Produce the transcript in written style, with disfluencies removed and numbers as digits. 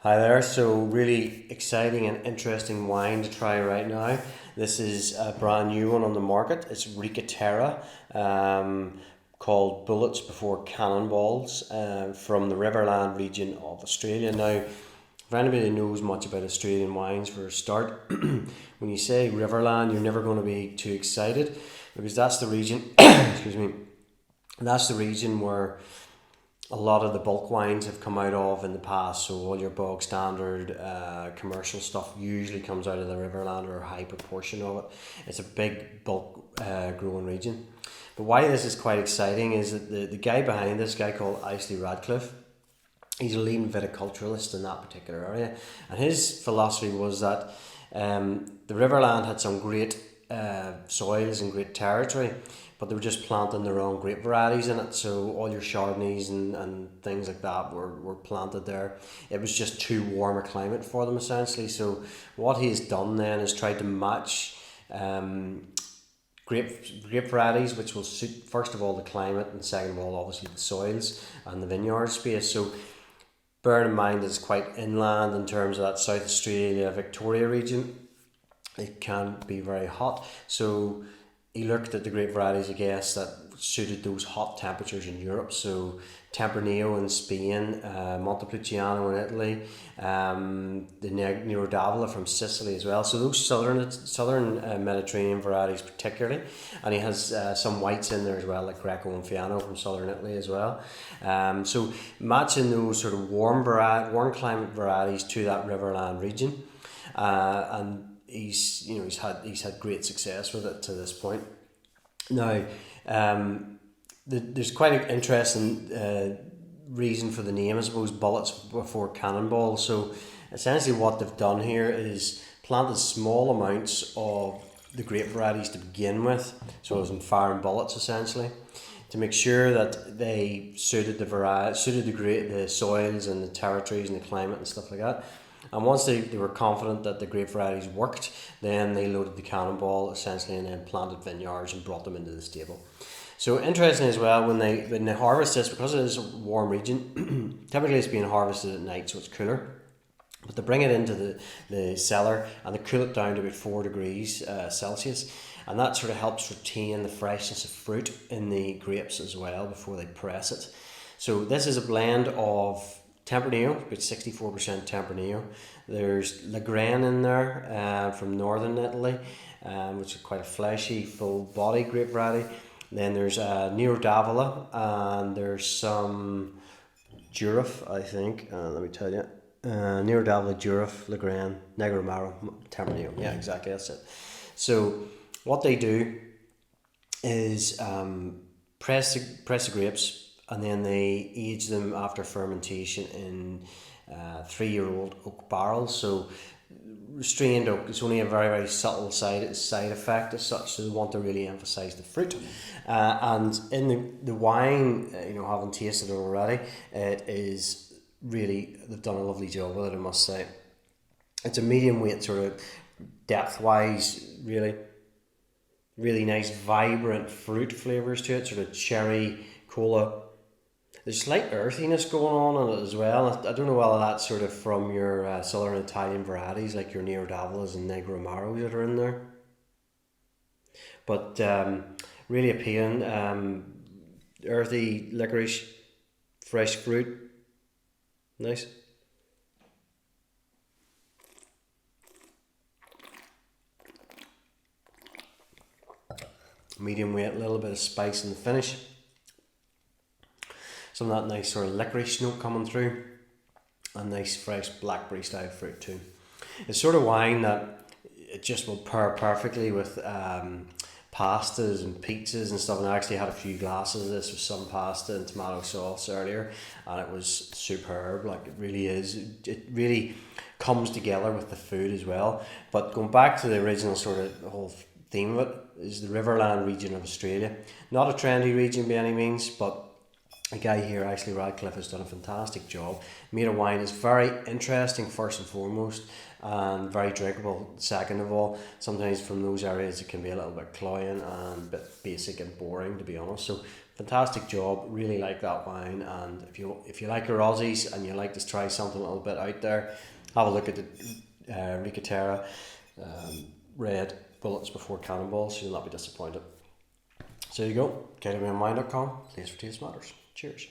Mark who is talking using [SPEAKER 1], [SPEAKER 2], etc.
[SPEAKER 1] Hi there. So, really exciting and interesting wine to try right now. This is a brand new one on the market. It's Ricca Terra, called Bullets Before Cannonballs, from the Riverland region of Australia. Now, if anybody knows much about Australian wines, for a start, when you say Riverland, you're never going to be too excited because that's the region, excuse me, that's the region where a lot of the bulk wines have come out of in the past. So all your bog standard commercial stuff usually comes out of the Riverland, or a high proportion of it. It's a big bulk growing region. But why this is quite exciting is that the guy behind this, guy called Isley Radcliffe, he's a leading viticulturalist in that particular area, and his philosophy was that the Riverland had some great soils and great territory, but they were just planting the wrong grape varieties in it. So all your Chardonnays and things like that were planted there. It was just too warm a climate for them, essentially. So what he's done then is tried to match grape varieties which will suit, first of all, the climate, and second of all, obviously, the soils and the vineyard space. So bearing in mind that it's quite inland in terms of that South Australia, Victoria region, it can be very hot. So he looked at the grape varieties, I guess, that suited those hot temperatures in Europe. So Tempranillo in Spain, Montepulciano in Italy, the Nero d'Avola from Sicily as well. So those southern Mediterranean varieties particularly, and he has some whites in there as well, like Greco and Fiano from southern Italy as well. So matching those sort of warm climate varieties to that Riverland region, and he's had great success with it to this point. Now, there's quite an interesting reason for the name, I suppose, Bullets Before Cannonballs. So essentially what they've done here is planted small amounts of the grape varieties to begin with, so as in firing bullets essentially, to make sure that they suited the soils and the territories and the climate and stuff like that. And once they were confident that the grape varieties worked, then they loaded the cannonball essentially, and then planted vineyards and brought them into the stable. So interesting as well, when they harvest this, because it is a warm region, typically it's being harvested at night, so it's cooler. But they bring it into the cellar and they cool it down to about 4 degrees Celsius, and that sort of helps retain the freshness of fruit in the grapes as well before they press it. So this is a blend of Tempranillo, about 64% Tempranillo. There's Lagran in there from northern Italy, which is quite a fleshy, full body grape variety. Then there's Nero d'Avola, and there's some Durif, I think. Let me tell you. Nero d'Avola, Durif, Lagran, Negro Amaro, Tempranillo. Yeah, exactly, that's it. So what they do is press the grapes, and then they age them after fermentation in 3-year-old oak barrels. So strained oak, it's only a very, very subtle side effect as such, so they want to really emphasise the fruit. And in the wine, having tasted it already, it is really, they've done a lovely job with it, I must say. It's a medium weight, sort of depth wise, really, really nice, vibrant fruit flavours to it, sort of cherry, cola. There's slight earthiness going on in it as well. I don't know whether that's sort of from your southern Italian varieties, like your Nero d'Avolas and Negro Amaros that are in there. But really appealing, earthy licorice, fresh fruit, nice. Medium weight, a little bit of spice in the finish. Some of that nice sort of licorice note coming through, and nice fresh blackberry style fruit too. It's sort of wine that it just will pair perfectly with pastas and pizzas and stuff. And I actually had a few glasses of this with some pasta and tomato sauce earlier, and it was superb. Like, it really is. It really comes together with the food as well. But going back to the original sort of the whole theme of it, is the Riverland region of Australia. Not a trendy region by any means, but the guy here, Ashley Radcliffe, has done a fantastic job. Made a wine is very interesting first and foremost, and very drinkable second of all. Sometimes from those areas it can be a little bit cloying and a bit basic and boring, to be honest. So fantastic job. Really like that wine, and if you like your Aussies and you like to try something a little bit out there, have a look at the Ricca Terra red bullets before Cannonballs. You'll not be disappointed. So there you go. KWMWine.com. Place for Taste Matters. Cheers.